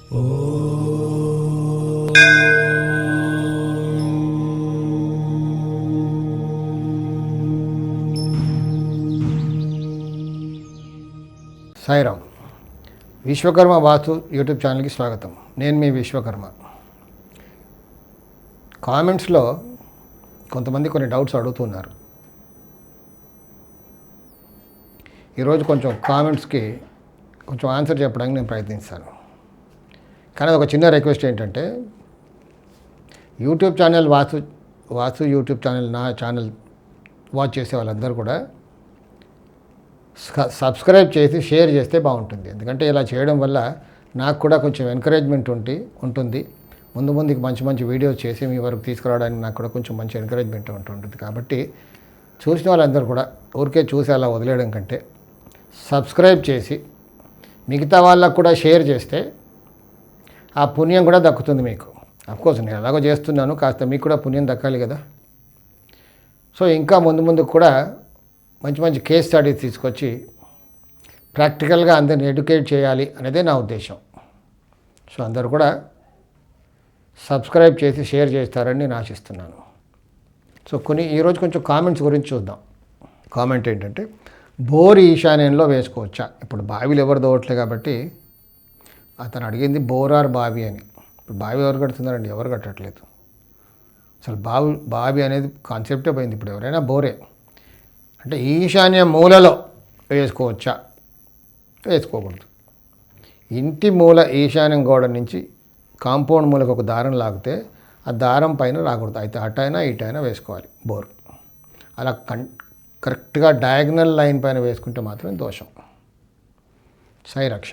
సాయిరామ్. విశ్వకర్మ వాస్తు YouTube ఛానల్కి స్వాగతం. నేను మీ విశ్వకర్మ. కామెంట్స్లో కొంతమంది కొన్ని డౌట్స్ అడుగుతున్నారు. ఈరోజు కొంచెం కామెంట్స్కి కొంచెం ఆన్సర్ చెప్పడానికి నేను ప్రయత్నిస్తాను. కానీ ఒక చిన్న రిక్వెస్ట్ ఏంటంటే, యూట్యూబ్ ఛానల్ వాస్తు యూట్యూబ్ ఛానల్, నా ఛానల్ వాచ్ చేసే వాళ్ళందరూ కూడా సబ్స్క్రైబ్ చేసి షేర్ చేస్తే బాగుంటుంది. ఎందుకంటే ఇలా చేయడం వల్ల నాకు కూడా కొంచెం ఎంకరేజ్మెంట్ ఉంటుంది. ముందుకు మంచి మంచి వీడియోస్ చేసి మీ వరకు తీసుకురావడానికి నాకు కూడా కొంచెం మంచి ఎంకరేజ్మెంట్ ఉంటుంది. కాబట్టి చూసిన వాళ్ళందరూ కూడా ఊరికే చూసి అలా వదిలేయడం కంటే సబ్స్క్రైబ్ చేసి మిగతా వాళ్ళకు కూడా షేర్ చేస్తే ఆ పుణ్యం కూడా దక్కుతుంది మీకు. అఫ్కోర్స్ నేను ఎలాగో చేస్తున్నాను, కాస్త మీకు కూడా పుణ్యం దక్కాలి కదా. సో ఇంకా ముందుకు కూడా మంచి మంచి కేస్ స్టడీస్ తీసుకొచ్చి ప్రాక్టికల్గా అందరిని ఎడ్యుకేట్ చేయాలి అనేదే నా ఉద్దేశం. సో అందరూ కూడా సబ్స్క్రైబ్ చేసి షేర్ చేస్తారని నేను ఆశిస్తున్నాను. సో ఈరోజు కొంచెం కామెంట్స్ గురించి చూద్దాం. కామెంట్ ఏంటంటే, బోర్ ఈశాన్యంలో వేసుకోవచ్చా? ఇప్పుడు బావిలు ఎవరు దోవట్లే కాబట్టి అతను అడిగింది బోర్ ఆర్ బావి అని. ఇప్పుడు బావి ఎవరు కడుతున్నారండి? ఎవరు కట్టట్లేదు. అసలు బావి అనేది కాన్సెప్టే పోయింది. ఇప్పుడు ఎవరైనా బోరే. అంటే ఈశాన్య మూలలో వేసుకోవచ్చా? వేసుకోకూడదు. ఇంటి మూల ఈశాన్యం గోడ నుంచి కాంపౌండ్ మూలకు ఒక దారం లాగితే ఆ దారం పైన రాకూడదు. అయితే అటైనా ఇటైనా వేసుకోవాలి బోర్. అలా కరెక్ట్గా డయాగ్నల్ లైన్ పైన వేసుకుంటే మాత్రం దోషం. సాయి రక్ష.